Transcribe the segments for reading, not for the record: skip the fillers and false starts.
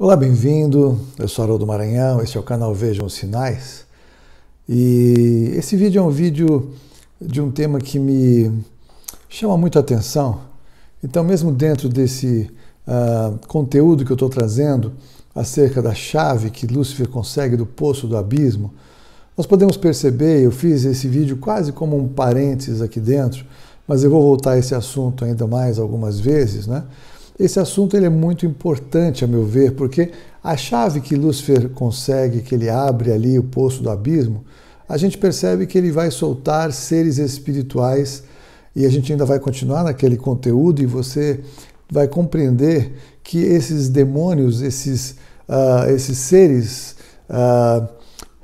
Olá, bem-vindo. Eu sou Haroldo Maranhão, este é o canal Vejam os Sinais. E esse vídeo é um vídeo de um tema que me chama muito a atenção. Então, mesmo dentro desse conteúdo que eu estou trazendo acerca da chave que Lúcifer consegue do poço do abismo, nós podemos perceber, eu fiz esse vídeo quase como um parênteses aqui dentro, mas eu vou voltar a esse assunto ainda mais algumas vezes, né? Esse assunto ele é muito importante, a meu ver, porque a chave que Lúcifer consegue, que ele abre ali o poço do abismo, a gente percebe que ele vai soltar seres espirituais e a gente ainda vai continuar naquele conteúdo e você vai compreender que esses demônios, esses seres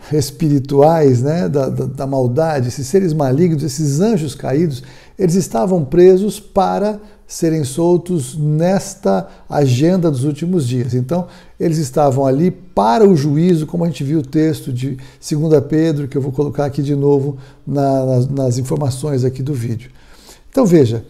espirituais, né, da maldade, esses seres malignos, esses anjos caídos, eles estavam presos para serem soltos nesta agenda dos últimos dias. Então, eles estavam ali para o juízo, como a gente viu o texto de 2 Pedro, que eu vou colocar aqui de novo nas informações aqui do vídeo. Então, veja,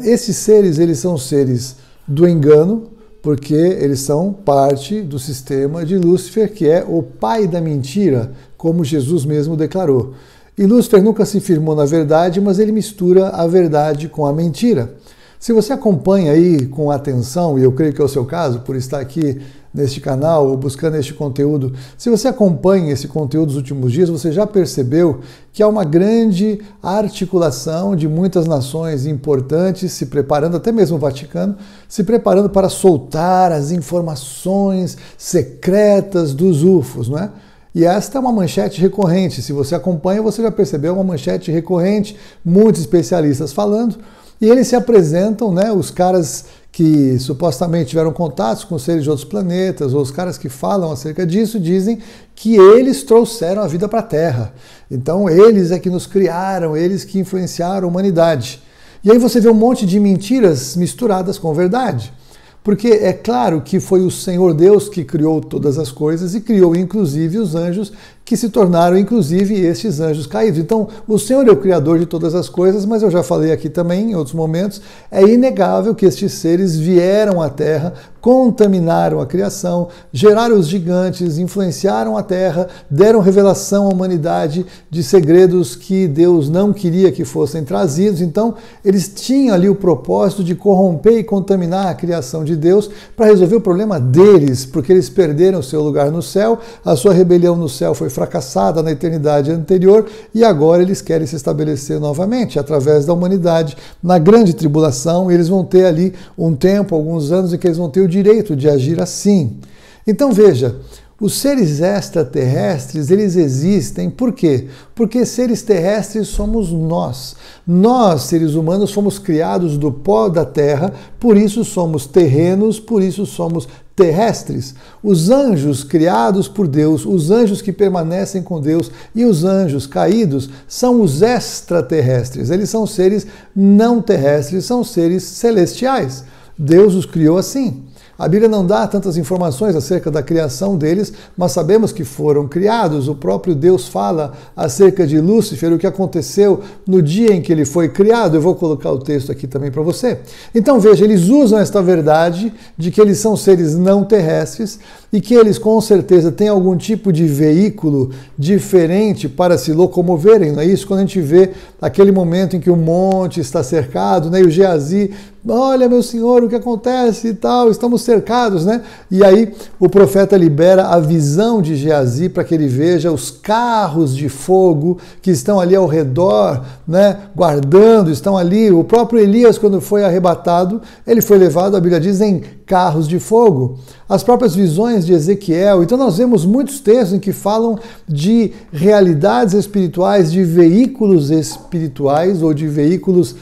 esses seres, eles são seres do engano, porque eles são parte do sistema de Lúcifer, que é o pai da mentira, como Jesus mesmo declarou. E Lúcifer nunca se firmou na verdade, mas ele mistura a verdade com a mentira. Se você acompanha aí com atenção, e eu creio que é o seu caso, por estar aqui neste canal ou buscando este conteúdo, se você acompanha esse conteúdo dos últimos dias, você já percebeu que há uma grande articulação de muitas nações importantes se preparando, até mesmo o Vaticano, se preparando para soltar as informações secretas dos UFOs, não é? E esta é uma manchete recorrente. Se você acompanha, você já percebeu uma manchete recorrente, muitos especialistas falando. E eles se apresentam, né, os caras que supostamente tiveram contatos com seres de outros planetas, ou os caras que falam acerca disso, dizem que eles trouxeram a vida para a Terra. Então eles é que nos criaram, eles que influenciaram a humanidade. E aí você vê um monte de mentiras misturadas com verdade. Porque é claro que foi o Senhor Deus que criou todas as coisas e criou inclusive os anjos que se tornaram inclusive estes anjos caídos. Então, o Senhor é o Criador de todas as coisas, mas eu já falei aqui também em outros momentos, é inegável que estes seres vieram à Terra, contaminaram a criação, geraram os gigantes, influenciaram a Terra, deram revelação à humanidade de segredos que Deus não queria que fossem trazidos. Então, eles tinham ali o propósito de corromper e contaminar a criação de Deus para resolver o problema deles, porque eles perderam o seu lugar no céu, a sua rebelião no céu foi fracassada na eternidade anterior e agora eles querem se estabelecer novamente através da humanidade na grande tribulação. E eles vão ter ali um tempo, alguns anos, em que eles vão ter o direito de agir assim. Então veja, os seres extraterrestres, eles existem, por quê? Porque seres terrestres somos nós. Nós, seres humanos, fomos criados do pó da terra, por isso somos terrenos, por isso somos terrestres. Os anjos criados por Deus, os anjos que permanecem com Deus e os anjos caídos são os extraterrestres. Eles são seres não terrestres, são seres celestiais. Deus os criou assim. A Bíblia não dá tantas informações acerca da criação deles, mas sabemos que foram criados. O próprio Deus fala acerca de Lúcifer, o que aconteceu no dia em que ele foi criado. Eu vou colocar o texto aqui também para você. Então veja, eles usam esta verdade de que eles são seres não terrestres e que eles com certeza têm algum tipo de veículo diferente para se locomoverem. Não é isso? Quando a gente vê aquele momento em que o monte está cercado, né, e o Geazi, olha, meu senhor, o que acontece e tal, estamos cercados, né? E aí o profeta libera a visão de Geazi para que ele veja os carros de fogo que estão ali ao redor, né, guardando, estão ali. O próprio Elias, quando foi arrebatado, ele foi levado, a Bíblia diz, em carros de fogo. As próprias visões de Ezequiel. Então nós vemos muitos textos em que falam de realidades espirituais, de veículos espirituais ou de veículos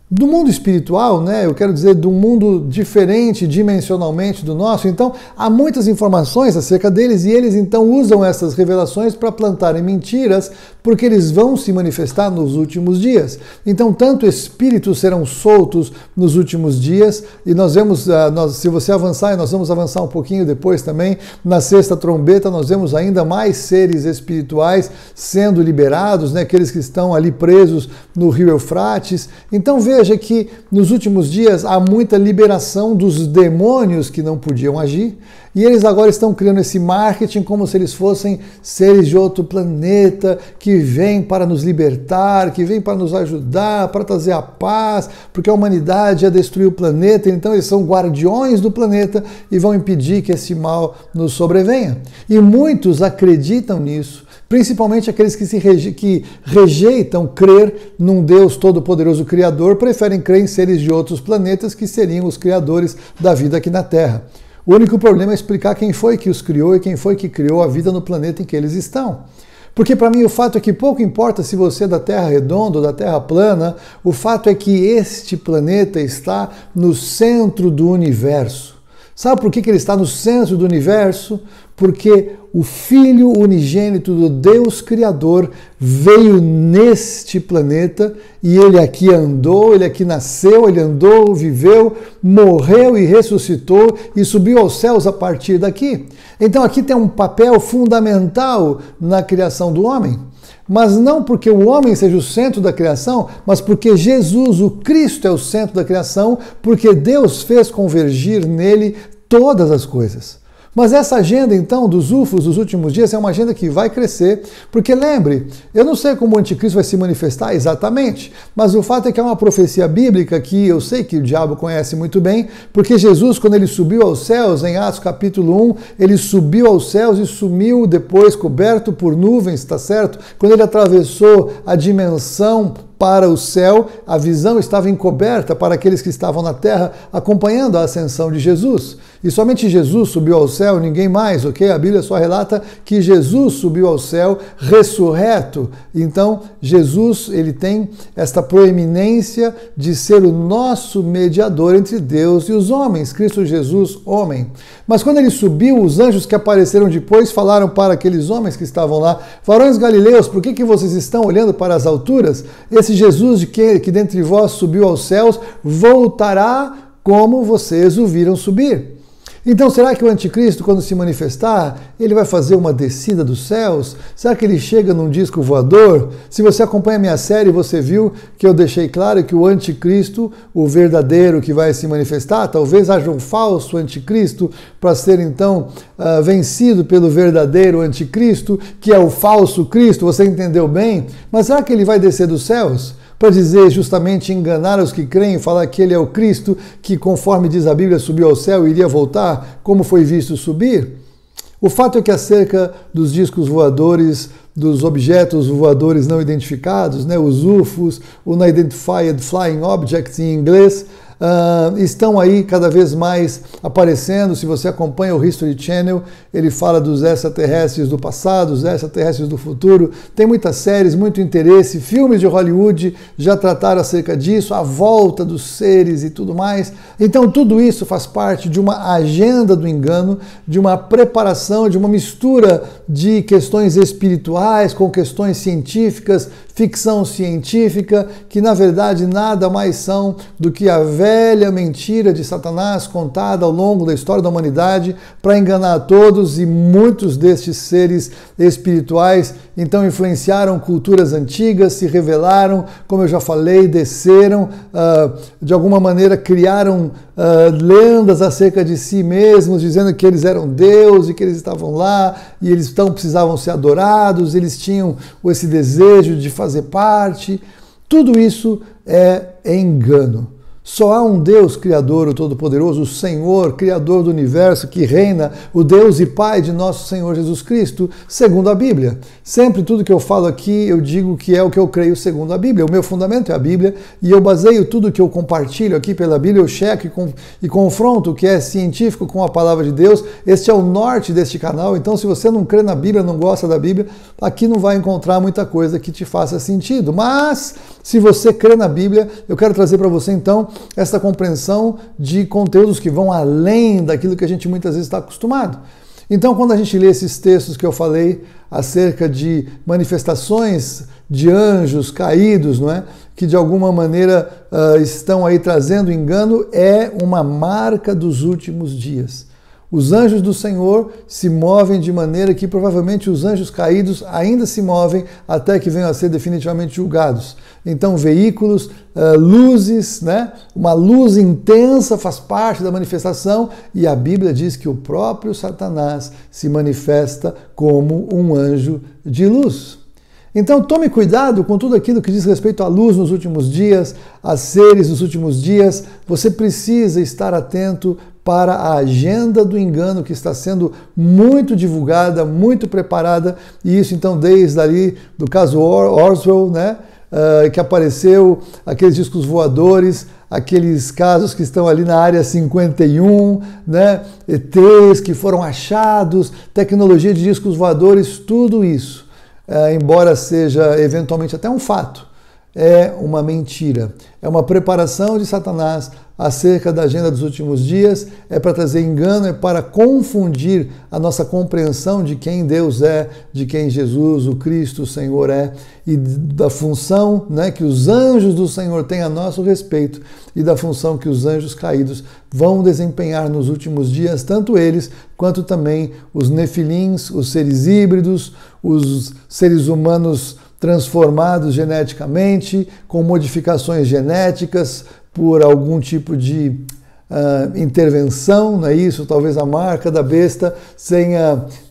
do mundo espiritual, né? Eu quero dizer, de um mundo diferente dimensionalmente do nosso. Então, há muitas informações acerca deles e eles então usam essas revelações para plantarem mentiras, porque eles vão se manifestar nos últimos dias. Então, tanto espíritos serão soltos nos últimos dias, e nós vemos, se você avançar, e nós vamos avançar um pouquinho depois também, na sexta trombeta, nós vemos ainda mais seres espirituais sendo liberados, né? Aqueles que estão ali presos no rio Eufrates. Então, veja, veja que nos últimos dias há muita liberação dos demônios que não podiam agir, e eles agora estão criando esse marketing como se eles fossem seres de outro planeta, que vêm para nos libertar, que vêm para nos ajudar, para trazer a paz, porque a humanidade ia destruir o planeta, então eles são guardiões do planeta e vão impedir que esse mal nos sobrevenha. E muitos acreditam nisso, principalmente aqueles que rejeitam crer num Deus todo-poderoso Criador, preferem crer em seres de outros planetas que seriam os criadores da vida aqui na Terra. O único problema é explicar quem foi que os criou e quem foi que criou a vida no planeta em que eles estão. Porque para mim o fato é que pouco importa se você é da Terra redonda ou da Terra plana, o fato é que este planeta está no centro do universo. Sabe por que ele está no centro do universo? Porque o Filho unigênito do Deus Criador veio neste planeta e ele aqui andou, ele aqui nasceu, ele andou, viveu, morreu e ressuscitou e subiu aos céus a partir daqui. Então aqui tem um papel fundamental na criação do homem. Mas não porque o homem seja o centro da criação, mas porque Jesus, o Cristo, é o centro da criação, porque Deus fez convergir nele todas as coisas. Mas essa agenda, então, dos UFOs dos últimos dias é uma agenda que vai crescer, porque lembre, eu não sei como o anticristo vai se manifestar exatamente, mas o fato é que é uma profecia bíblica que eu sei que o diabo conhece muito bem, porque Jesus, quando ele subiu aos céus, em Atos capítulo 1, ele subiu aos céus e sumiu depois coberto por nuvens, tá certo? Quando ele atravessou a dimensão para o céu, a visão estava encoberta para aqueles que estavam na terra acompanhando a ascensão de Jesus. E somente Jesus subiu ao céu, ninguém mais, ok? A Bíblia só relata que Jesus subiu ao céu ressurreto. Então, Jesus, ele tem esta proeminência de ser o nosso mediador entre Deus e os homens, Cristo Jesus, homem. Mas quando ele subiu, os anjos que apareceram depois falaram para aqueles homens que estavam lá: varões galileus, por que vocês estão olhando para as alturas? Esse Jesus que dentre vós subiu aos céus, voltará como vocês o viram subir. Então, será que o anticristo, quando se manifestar, ele vai fazer uma descida dos céus? Será que ele chega num disco voador? Se você acompanha a minha série, você viu que eu deixei claro que o anticristo, o verdadeiro que vai se manifestar, talvez haja um falso anticristo para ser então vencido pelo verdadeiro anticristo, que é o falso Cristo, você entendeu bem? Mas será que ele vai descer dos céus? Para dizer, justamente, enganar os que creem, falar que ele é o Cristo, que conforme diz a Bíblia, subiu ao céu e iria voltar, como foi visto subir? O fato é que acerca dos discos voadores, dos objetos voadores não identificados, né, os UFOs, Unidentified Flying Objects em inglês, estão aí cada vez mais aparecendo. Se você acompanha o History Channel, ele fala dos extraterrestres do passado, dos extraterrestres do futuro. Tem muitas séries, muito interesse, filmes de Hollywood já trataram acerca disso, a volta dos seres e tudo mais. Então tudo isso faz parte de uma agenda do engano, de uma preparação, de uma mistura de questões espirituais com questões científicas, ficção científica, que na verdade nada mais são do que a velha mentira de Satanás contada ao longo da história da humanidade para enganar a todos, e muitos destes seres espirituais então influenciaram culturas antigas, se revelaram, como eu já falei, desceram, de alguma maneira criaram lendas acerca de si mesmos, dizendo que eles eram Deus e que eles estavam lá e eles então precisavam ser adorados, eles tinham esse desejo de fazer parte. Tudo isso é engano. Só há um Deus Criador, o Todo-Poderoso, o Senhor, Criador do Universo, que reina, o Deus e Pai de nosso Senhor Jesus Cristo, segundo a Bíblia. Sempre tudo que eu falo aqui, eu digo que é o que eu creio segundo a Bíblia. O meu fundamento é a Bíblia, e eu baseio tudo que eu compartilho aqui pela Bíblia, eu checo e confronto o que é científico com a Palavra de Deus. Este é o norte deste canal, então se você não crê na Bíblia, não gosta da Bíblia, aqui não vai encontrar muita coisa que te faça sentido. Mas, se você crê na Bíblia, eu quero trazer para você então essa compreensão de conteúdos que vão além daquilo que a gente muitas vezes está acostumado. Então, quando a gente lê esses textos que eu falei acerca de manifestações de anjos caídos, não é? Que de alguma maneira estão aí trazendo engano, é uma marca dos últimos dias. Os anjos do Senhor se movem de maneira que provavelmente os anjos caídos ainda se movem até que venham a ser definitivamente julgados. Então, veículos, luzes, né? Uma luz intensa faz parte da manifestação, e a Bíblia diz que o próprio Satanás se manifesta como um anjo de luz. Então tome cuidado com tudo aquilo que diz respeito à luz nos últimos dias, a seres dos últimos dias. Você precisa estar atento para a agenda do engano que está sendo muito divulgada, muito preparada, e isso então desde ali do caso Roswell, né, que apareceu, aqueles discos voadores, aqueles casos que estão ali na área 51, né, ETs que foram achados, tecnologia de discos voadores, tudo isso, embora seja eventualmente até um fato, é uma mentira, é uma preparação de Satanás acerca da agenda dos últimos dias, é para trazer engano, é para confundir a nossa compreensão de quem Deus é, de quem Jesus, o Cristo, o Senhor é, e da função, né, que os anjos do Senhor têm a nosso respeito, e da função que os anjos caídos vão desempenhar nos últimos dias, tanto eles quanto também os nefilins, os seres híbridos, os seres humanos transformados geneticamente, com modificações genéticas, por algum tipo de intervenção, não é isso? Talvez a marca da besta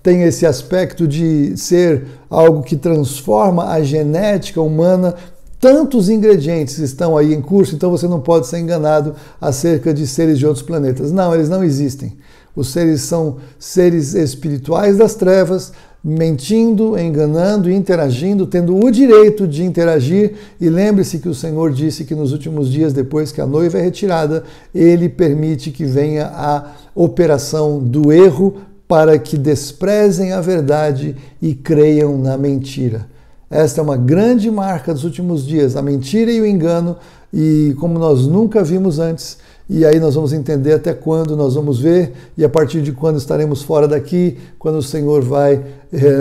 tenha esse aspecto de ser algo que transforma a genética humana. Tantos ingredientes estão aí em curso, então você não pode ser enganado acerca de seres de outros planetas. Não, eles não existem. Os seres são seres espirituais das trevas, mentindo, enganando, interagindo, tendo o direito de interagir. E lembre-se que o Senhor disse que nos últimos dias, depois que a noiva é retirada, Ele permite que venha a operação do erro para que desprezem a verdade e creiam na mentira. Esta é uma grande marca dos últimos dias, a mentira e o engano, e como nós nunca vimos antes. E aí nós vamos entender até quando nós vamos ver e a partir de quando estaremos fora daqui, quando o Senhor vai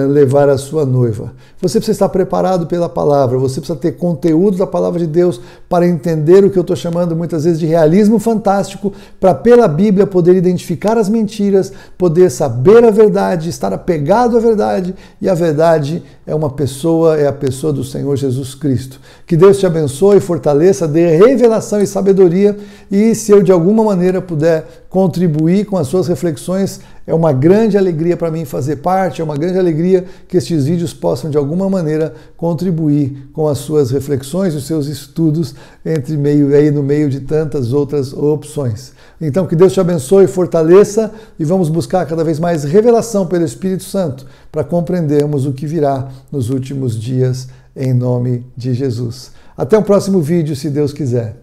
levar a sua noiva. Você precisa estar preparado pela palavra, você precisa ter conteúdo da palavra de Deus para entender o que eu estou chamando muitas vezes de realismo fantástico, para pela Bíblia poder identificar as mentiras, poder saber a verdade, estar apegado à verdade, e a verdade é uma pessoa, é a pessoa do Senhor Jesus Cristo. Que Deus te abençoe, fortaleça, dê revelação e sabedoria, e se eu de alguma maneira puder contribuir com as suas reflexões, é uma grande alegria para mim fazer parte, é uma grande alegria que estes vídeos possam de alguma maneira contribuir com as suas reflexões, os seus estudos no meio de tantas outras opções. Então que Deus te abençoe, fortaleça, e vamos buscar cada vez mais revelação pelo Espírito Santo para compreendermos o que virá nos últimos dias, em nome de Jesus. Até o próximo vídeo, se Deus quiser.